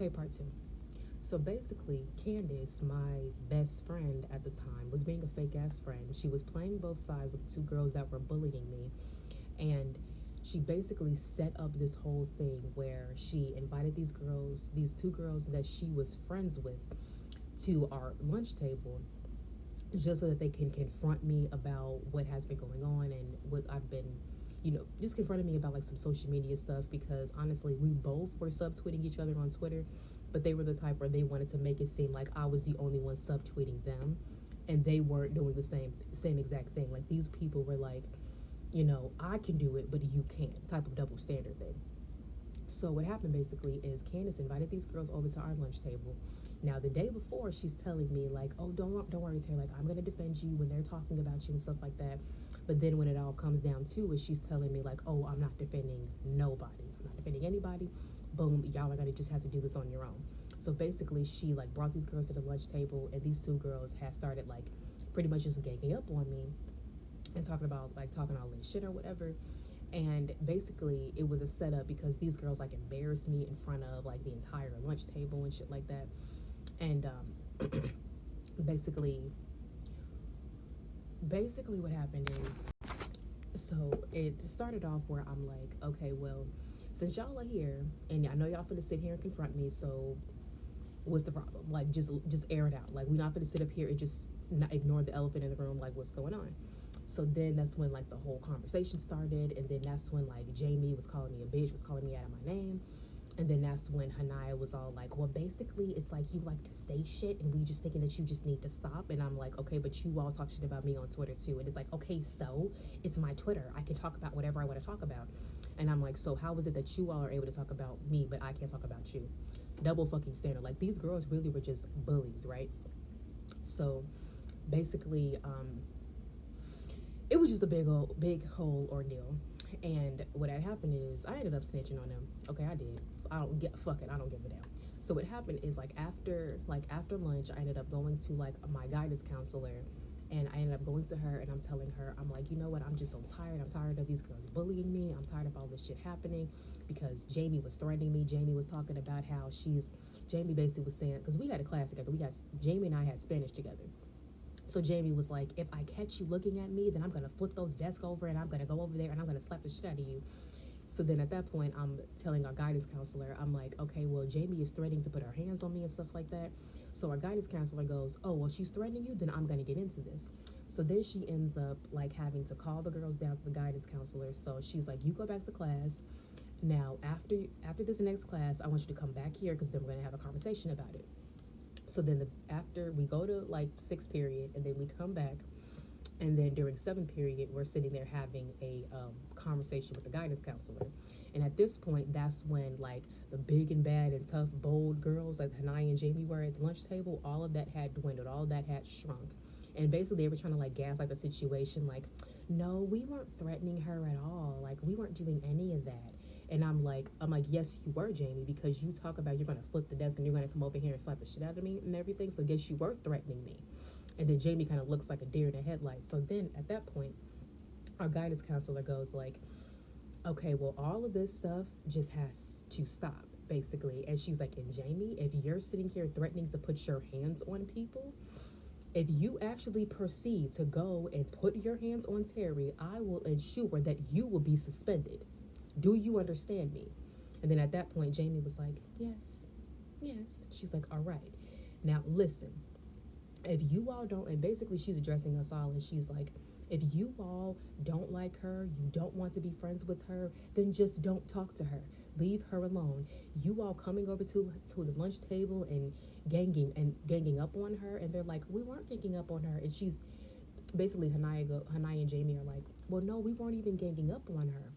Okay, part two. So basically, Candace, my best friend at the time, was being a fake ass friend. She was playing both sides with two girls that were bullying me. And she basically set up this whole thing where she invited these girls, these two girls that she was friends with, to our lunch table just so that they can confront me about what has been going on and what I've been, just confronting me about like some social media stuff because honestly, we both were subtweeting each other on Twitter, but they were the type where they wanted to make it seem like I was the only one subtweeting them and they weren't doing the same exact thing. Like these people were like, I can do it, but you can't, type of double standard thing. So what happened basically is Candace invited these girls over to our lunch table. Now the day before, she's telling me like, "Oh, don't worry, Taylor. Like I'm gonna defend you when they're talking about you and stuff like that." But then when it all comes down to it, she's telling me like, "Oh, I'm not defending nobody. I'm not defending anybody. Boom, y'all are gonna just have to do this on your own." So basically, she like brought these girls to the lunch table, and these two girls had started like pretty much just ganging up on me and talking about like talking all this shit or whatever. And basically it was a setup because these girls like embarrassed me in front of like the entire lunch table and shit like that. And basically basically what happened is, so it started off where I'm like, okay, well, since y'all are here and I know y'all finna sit here and confront me, so what's the problem? Like just air it out. Like we're not gonna sit up here and just not ignore the elephant in the room. Like what's going on? So then that's when like the whole conversation started, and then that's when like Jamie was calling me a bitch, was calling me out of my name. And then that's when Hanaya was all like, well, basically, it's like you like to say shit, and we just thinking that you just need to stop. And I'm like, okay, but you all talk shit about me on Twitter too. And it's like, okay, so it's my Twitter. I can talk about whatever I want to talk about. And I'm like, so how is it that you all are able to talk about me, but I can't talk about you? Double fucking standard. Like these girls really were just bullies, right? So basically, it was just a big whole ordeal. And what had happened is I ended up snitching on them. Okay, I did. I don't get fuck it. I don't give a damn. So what happened is like after lunch, I ended up going to like my guidance counselor, and I ended up going to her and I'm telling her, I'm like, you know what? I'm just so tired. I'm tired of these girls bullying me. I'm tired of all this shit happening because Jamie was threatening me. Jamie was talking about how Jamie basically was saying, because we had a class together. Jamie and I had Spanish together. So Jamie was like, if I catch you looking at me, then I'm gonna flip those desks over and I'm gonna go over there and I'm gonna slap the shit out of you. So then at that point, I'm telling our guidance counselor, I'm like, okay, well, Jamie is threatening to put her hands on me and stuff like that. So our guidance counselor goes, oh, well, she's threatening you, then I'm gonna get into this. So then she ends up like having to call the girls down to the guidance counselor. So she's like, you go back to class. Now, after this next class, I want you to come back here because then we're gonna have a conversation about it. So then after we go to like sixth period and then we come back, and then during seventh period we're sitting there having a conversation with the guidance counselor. And at this point, that's when like the big and bad and tough bold girls like Hanai and Jamie were at the lunch table, all of that had dwindled, all of that had shrunk. And basically they were trying to like gaslight the situation, like, no, we weren't threatening her at all, like we weren't doing any of that. And I'm like, yes, you were, Jamie, because you talk about you're gonna flip the desk and you're gonna come over here and slap the shit out of me and everything. So guess you were threatening me. And then Jamie kind of looks like a deer in the headlights. So then at that point, our guidance counselor goes like, okay, well, all of this stuff just has to stop, basically. And she's like, and Jamie, if you're sitting here threatening to put your hands on people, if you actually proceed to go and put your hands on Terry, I will ensure that you will be suspended. Do you understand me? And then at that point, Jamie was like, yes, yes. She's like, all right. Now listen, if you all don't, and basically she's addressing us all, and she's like, if you all don't like her, you don't want to be friends with her, then just don't talk to her. Leave her alone. You all coming over to the lunch table and ganging up on her, and they're like, we weren't ganging up on her, and she's basically Hanaya and Jamie are like, well, no, we weren't even ganging up on her.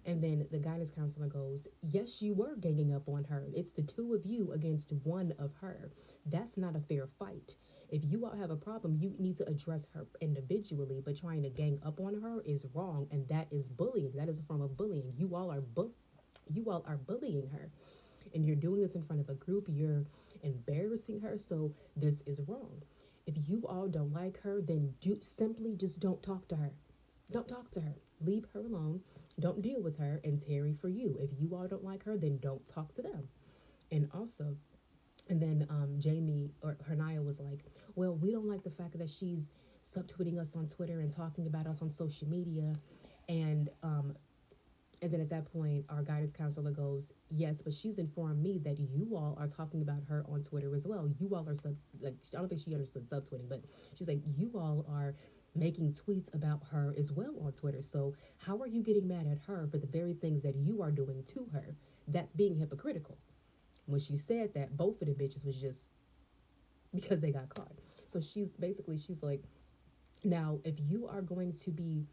And then the guidance counselor goes, yes, you were ganging up on her. It's the two of you against one of her. That's not a fair fight. If you all have a problem, you need to address her individually, but trying to gang up on her is wrong, and that is bullying. That is a form of bullying. You all are bullying her, and you're doing this in front of a group. You're embarrassing her, so this is wrong. If you all don't like her, then simply just don't talk to her. Don't talk to her. Leave her alone. Don't deal with her. And Terry, for you, if you all don't like her, then don't talk to them. And also, and then Jamie or Hernaya was like, well, we don't like the fact that she's subtweeting us on Twitter and talking about us on social media. And um, and then at that point, our guidance counselor goes, yes, but she's informed me that you all are talking about her on Twitter as well. You all are like, I don't think she understood subtweeting, but she's like, you all are making tweets about her as well on Twitter. So how are you getting mad at her for the very things that you are doing to her? That's being hypocritical. When she said that, both of the bitches was just because they got caught. So she's like, now if you are going to be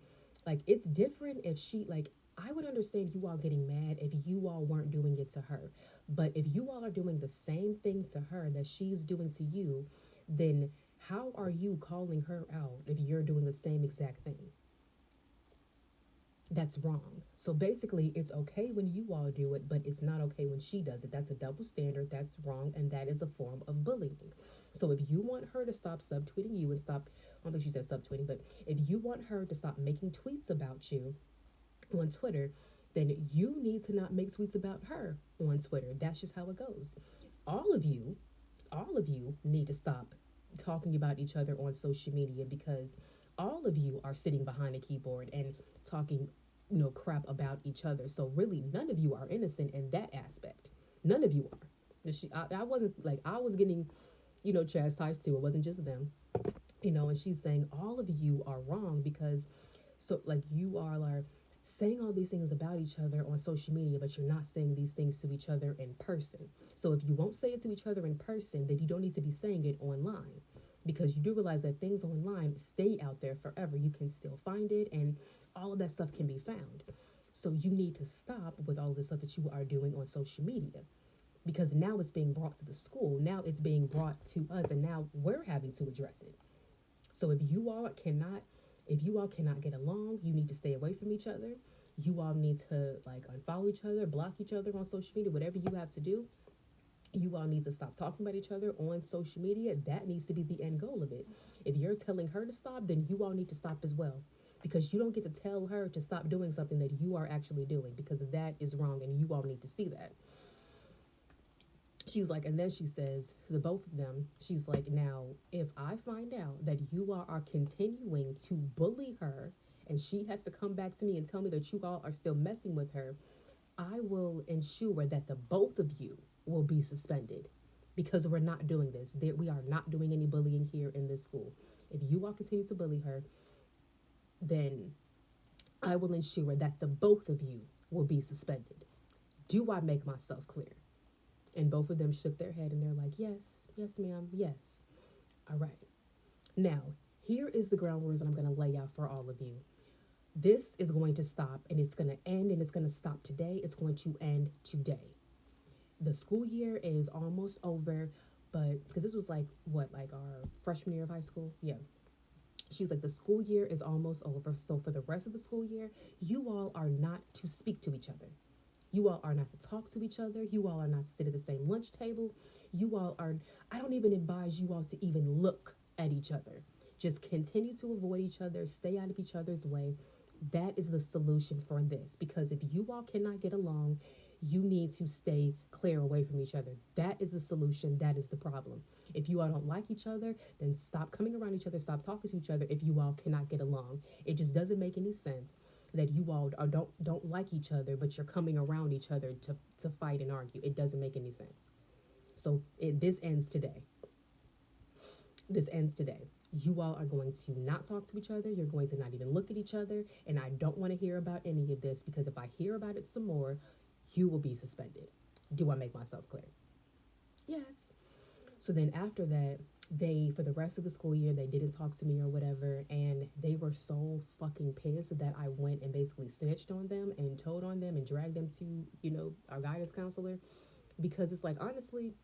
like, it's different if she like, I would understand you all getting mad if you all weren't doing it to her. But if you all are doing the same thing to her that she's doing to you, then how are you calling her out if you're doing the same exact thing? That's wrong. So basically, it's okay when you all do it, but it's not okay when she does it. That's a double standard. That's wrong, and that is a form of bullying. So if you want her to stop subtweeting you and stop, I don't think she said subtweeting, but if you want her to stop making tweets about you on Twitter, then you need to not make tweets about her on Twitter. That's just how it goes. All of you, all of you need to stop talking about each other on social media because all of you are sitting behind a keyboard and talking, crap about each other. So really, none of you are innocent in that aspect. None of you are. I wasn't like, I was getting, chastised too. It wasn't just them, and she's saying all of you are wrong because, so like, you are like saying all these things about each other on social media, but you're not saying these things to each other in person. So if you won't say it to each other in person, then you don't need to be saying it online, because you do realize that things online stay out there forever. You can still find it, and all of that stuff can be found. So you need to stop with all the stuff that you are doing on social media, because now it's being brought to the school. Now it's being brought to us, and now we're having to address it. So if you all cannot get along, you need to stay away from each other. You all need to like unfollow each other, block each other on social media, whatever you have to do. You all need to stop talking about each other on social media. That needs to be the end goal of it. If you're telling her to stop, then you all need to stop as well. Because you don't get to tell her to stop doing something that you are actually doing, because that is wrong and you all need to see that. She's like, and then she says, the both of them, she's like, now, if I find out that you all are continuing to bully her and she has to come back to me and tell me that you all are still messing with her, I will ensure that the both of you will be suspended, because we're not doing this. We are not doing any bullying here in this school. If you all continue to bully her, then I will ensure that the both of you will be suspended. Do I make myself clear? And both of them shook their head and they're like, yes, yes, ma'am, yes. All right. Now, here is the ground rules that I'm going to lay out for all of you. This is going to stop, and it's going to end, and it's going to stop today. It's going to end today. The school year is almost over, but because this was like, what, like our freshman year of high school? Yeah. She's like, the school year is almost over. So for the rest of the school year, you all are not to speak to each other. You all are not to talk to each other. You all are not to sit at the same lunch table. You all are, I don't even advise you all to even look at each other. Just continue to avoid each other, stay out of each other's way. That is the solution for this, because if you all cannot get along, you need to stay clear away from each other. That is the solution. That is the problem. If you all don't like each other, then stop coming around each other, stop talking to each other if you all cannot get along. It just doesn't make any sense that you all don't like each other, but you're coming around each other to fight and argue. It doesn't make any sense. So this ends today. This ends today. You all are going to not talk to each other. You're going to not even look at each other. And I don't want to hear about any of this, because if I hear about it some more, you will be suspended. Do I make myself clear? Yes. So then after that, for the rest of the school year, they didn't talk to me or whatever, and they were so fucking pissed that I went and basically snitched on them and told on them and dragged them to, our guidance counselor, because it's like, honestly,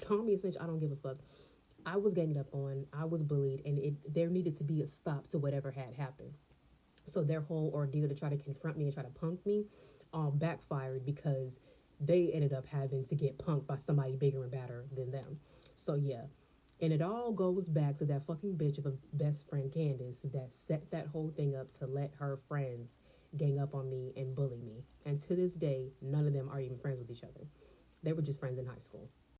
call me a snitch, I don't give a fuck. I was ganged up on, I was bullied, and there needed to be a stop to whatever had happened. So their whole ordeal to try to confront me and try to punk me all backfired, because they ended up having to get punked by somebody bigger and badder than them. So yeah, and it all goes back to that fucking bitch of a best friend, Candace, that set that whole thing up to let her friends gang up on me and bully me. And to this day, none of them are even friends with each other. They were just friends in high school.